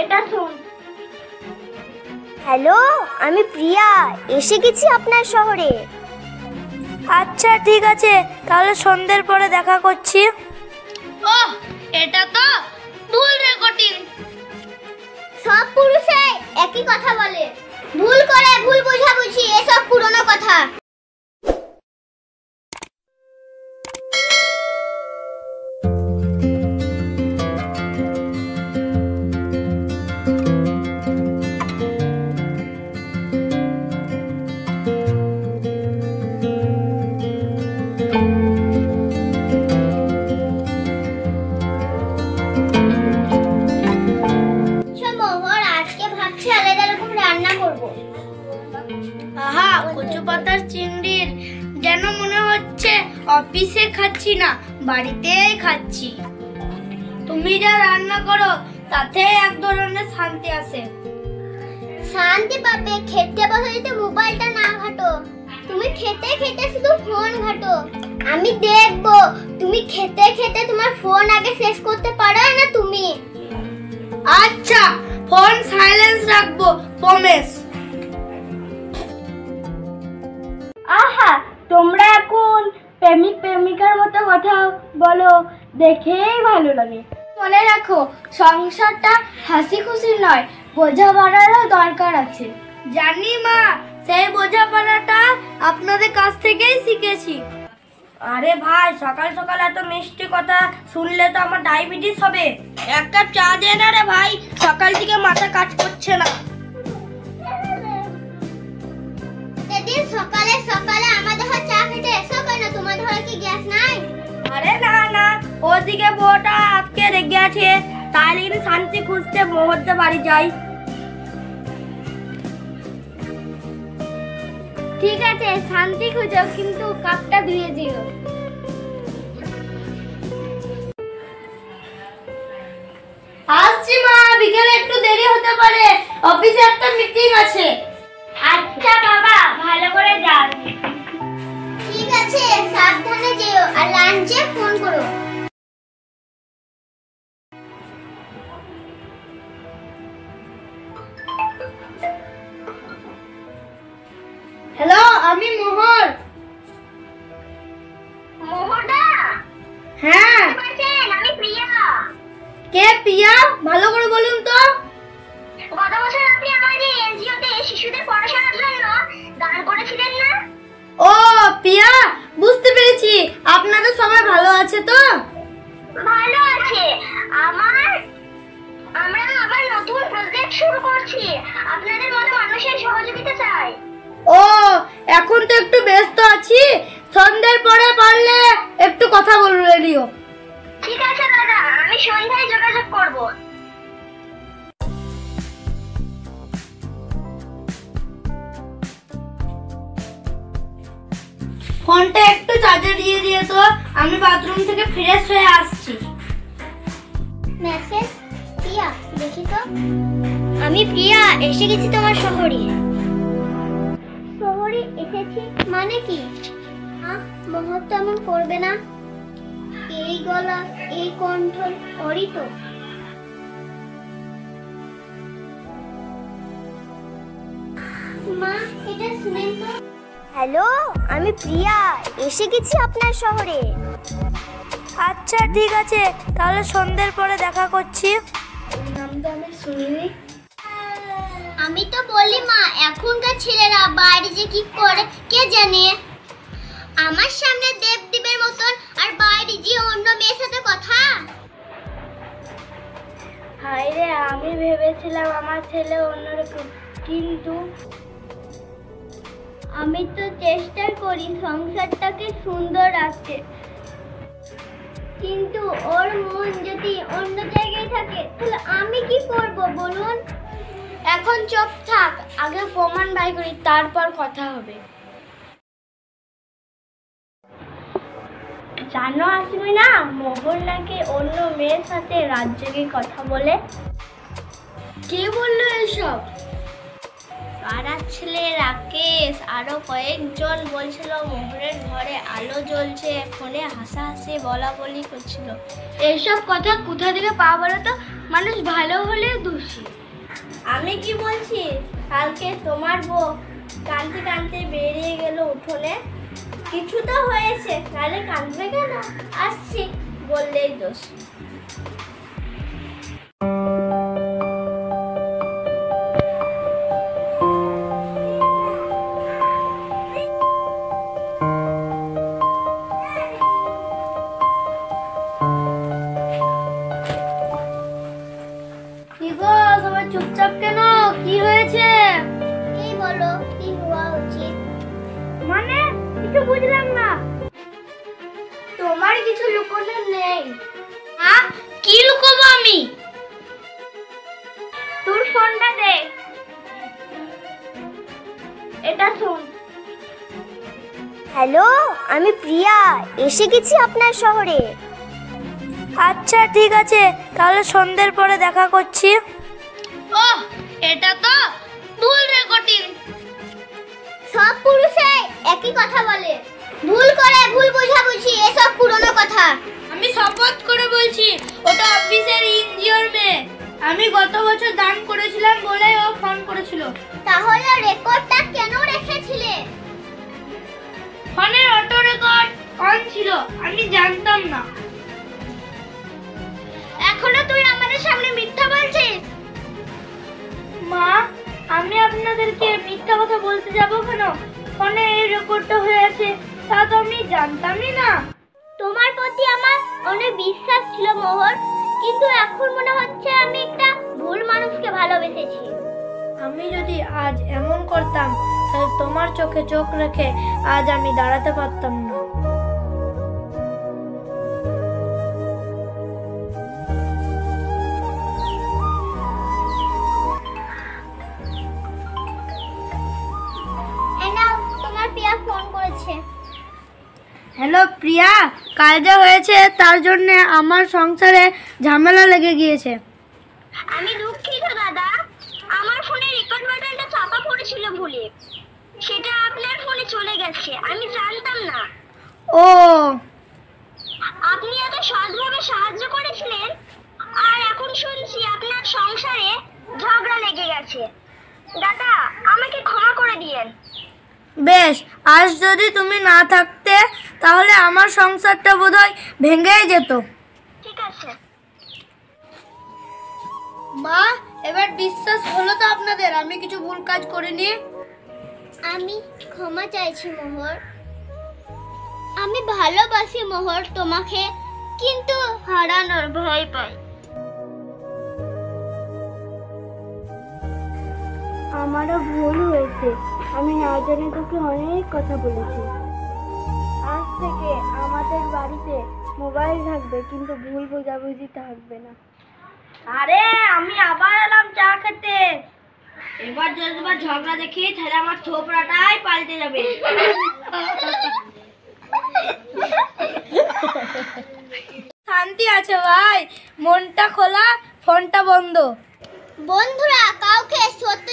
এটা শুন। হ্যালো, আমি প্রিয়া, এসে গেছি আপনার শহরে। আচ্ছা ঠিক আছে, তাহলে সন্ধ্যের পরে দেখা করছি। ওহ, এটা তো ভুল রেকর্ডিং। সব পুরুষে একই কথা বলে, ভুল করে ভুল বোঝাবুঝি, এসব পুরনো কথা। আহা, কচু পাতার চিংড়ির যেন মনে হচ্ছে অফিসে খাচ্ছি না, বাড়িতেই খাচ্ছি। তুমি যা রান্না করো তাতে এক ধরনের শান্তি আসে। শান্তি পাবে খেতে বসে যদি মোবাইলটা না ঘাটো। তুমি খেতে খেতে শুধু ফোন ঘাটো, আমি দেখবো তুমি খেতে খেতে তোমার ফোন আগে শেষ করতে পারো না তুমি। আচ্ছা, ফোন সাইলেন্স রাখবো, প্রমিস। আহা, তোমরা এখন প্রেমিক প্রেমিকার মতো কথা বলো, দেখেই ভালো লাগে। মনে রাখো, সংসারটা হাসি খুশি নয়, বোঝাপড়ারও দরকার আছে। জানি মা, সেই বোঝাপড়াটা আপনাদের কাছ থেকেই শিখেছি। আরে ভাই, সকাল সকাল এত মিষ্টি কথা শুনলে তো আমার ডায়াবেটিস হবে। এক কাপ চা দে না রে ভাই, সকাল থেকে মাথা কাজ করছে না। সেদিন সকালে সকালে আমাদের ঘরে চা খেতে এসো কেন? তোমাদের ঘরে কি গ্যাস নাই? আরে না না, ওদিকে বউটা আজকে রেগে আছে, তাহলে কিন্তু শান্তি খুঁজতে মুহূর্তে বাড়ি যাই। ঠিক আছে, শান্তি খুঁজো, কিন্তু কাপটা ধুয়ে দিও। আসছি মা, বিকেলে একটু দেরি হতে পারে, অফিসে একটা মিটিং আছে। আচ্ছা বাবা, ভালো করে যাও। ঠিক আছে, সাবধানে যেও, আর লাঞ্চে ফোন করো। হ্যালো, আমি মোহর। মোহনা? হ্যাঁ, আমি প্রিয়া। কে প্রিয়া? ভালো করে বলুন তো। গত বছর আপনি আমাদের এনজিওতে শিশুদের পড়াশোনার জন্য দান করেছিলেন না? ও প্রিয়া, বুঝতে পেরেছি। আপনাদের সবাই ভালো আছে তো? ভালো আছে। আমরা আবার নতুন প্রজেক্ট শুরু করছি, আপনাদের মতো মানুষের সহযোগিতা চাই। ও, এখন তো একটু ব্যস্ত আছি, সন্ধ্যার পরে পারলে একটু কথা বলবে দিও। ঠিক আছে দাদা, আমি সন্ধ্যায় যোগাযোগ করব। ফোনটা একটু চার্জে দিয়ে দিয়ে তো, আমি বাথরুম থেকে ফ্রেশ হয়ে আসছি। মেসেজ প্রিয়া, দেখি তো। আমি প্রিয়া, এসে গেছি তোমার শহরে। শহরে এসেছি মানে কি? মুহূর্ত এমন করবে না। এই গলা, এই কণ্ঠ ওরই তো। মা, এটা শুনেন তো। হ্যালো, আমি প্রিয়া, এসে গেছি আপনার শহরে। আচ্ছা ঠিক আছে, তাহলে সন্ধ্যের পরে দেখা করছি। নামটা আমি শুনিনি। আমি তো বলি মা, এখনকার ছেলেরা বাইরে যে কি করে কে জানে। আমার সামনে দেবদেবের মতন, আর বাইরে যে অন্য মেয়ের সাথে কথা। হায় রে, আমি ভেবেছিলাম আমার ছেলে অন্যরকম, কিন্তু আমি তো চেষ্টা করি সংসারটাকে সুন্দর রাখতে, কিন্তু ওর মন যদি অন্য জায়গায় থাকে তাহলে আমি কি করব বলুন? এখন চুপ থাক, আগে প্রমাণ বাই করি, তারপর কথা হবে। জানো আসবি না, মোহর নাকি অন্য মেয়ের সাথে রাত জেগে কথা বলে। কে বললো এসব? পাড়ার ছেলে রাকেশ আরো কয়েকজন বলছিল মোহরের ঘরে আলো জ্বলছে, ফোনে হাসাহাসি বলা বলি করছিল। এইসব কথা কোথা থেকে পাওয়া বলো তো? মানুষ ভালো হলে দোষী। আমি কি বলছি, কালকে তোমার বউ কাঁদতে কাঁদতে বেরিয়ে গেল উঠোনে। কিছু তো হয়েছে, নাহলে কাঁদবে কেন? আসছি বললেই দোষ। কি গো, সবাই চুপচাপ কেন? কি হয়েছে? কি বলো, কি হওয়া উচিত? মানে কিছু বুঝলাম না। তোমার কিছু লুকোনো নেই। কি লুকোবো আমি? তোর ফোনটা দে, এটা শুন। হ্যালো, আমি প্রিয়া, এসে গেছি আপনার শহরে। আচ্ছা ঠিক আছে, তাহলে সন্ধ্যের পরে দেখা করছি। ও, এটা তো ভুল রেকর্ডিং। সব পুরুষে একই কথা বলে, ভুল করে ভুল বোঝাবুঝি, এসব পুরনো কথা। আমি শপথ করে বলছি, ওটা অফিসের ইঞ্জিওর মেয়ে। আমি গত বছর দান করেছিলাম বলে ও ফোন করেছিল। তাহলে রেকর্ডটা কেন রেখেছিলে? ফোনের অটো রেকর্ড অন ছিল, আমি জানতাম না। এখনো তুই আমাদের সামনে মিথ্যা বলছিস? মা, আমি আপনাদেরকে মিথ্যা কথা বলতে যাব কেন? ফোনে এই রেকর্ডটা হয়ে আছে, তা তো আমি জানতামই না। তোমার প্রতি আমার অনেক বিশ্বাস ছিল মোহর, কিন্তু এখন মনে হচ্ছে আমি একটা ভুল মানুষকে ভালোবেসেছি। আমি যদি আজ এমন করতাম, তাহলে তোমার চোখে চোখ রেখে আজ আমি দাঁড়াতে পারতাম না। তোমার প্রিয়া ফোন করেছে। হ্যালো প্রিয়া, কাল যা হয়েছে তার জন্য আমার সংসারে ঝামেলা লেগে গিয়েছে। আমি দুঃখিত দাদা, আমার ফোনে রেকর্ড বাটনটা চাপা পড়েছিল ভুলে, সেটা আপনার ফোনে চলে গেছে, আমি জানতাম না। ও, আপনি এত সৎভাবে সাহায্য করেছিলেন, আর এখন শুনছি আপনার সংসারে ঝগড়া লেগে গেছে। দাদা, আমাকে ক্ষমা করে দিয়েন। বেশ, আজ যদি তুমি না থাকতে তাহলে আমার সংসারটা বোধহয় ভেঙেই যেত। ঠিক আছে। মা, এবার বিশ্বাস হলো তো আপনাদের আমি কিছু ভুল কাজ করিনি? আমি ক্ষমা চাইছি মোহর। আমি ভালোবাসি মোহর তোমাকে, কিন্তু হারানোর ভয় পাই। আমারও ভুল হয়েছে, আমি না জানি তোকে অনেক কথা বলেছি। আজ থেকে আমাদের বাড়িতে মোবাইল থাকবে, কিন্তু ভুল বোঝাবুঝি থাকবে না। আরে আমি আবার এলাম চা খেতে। এবার যদি ঝগড়া দেখি তাহলে আমার থোপড়াটাই পাল্টে যাবে। শান্তি আছে ভাই, মনটা খোলা, ফোনটা বন্ধ। বন্ধুরা, কাউকে সত্য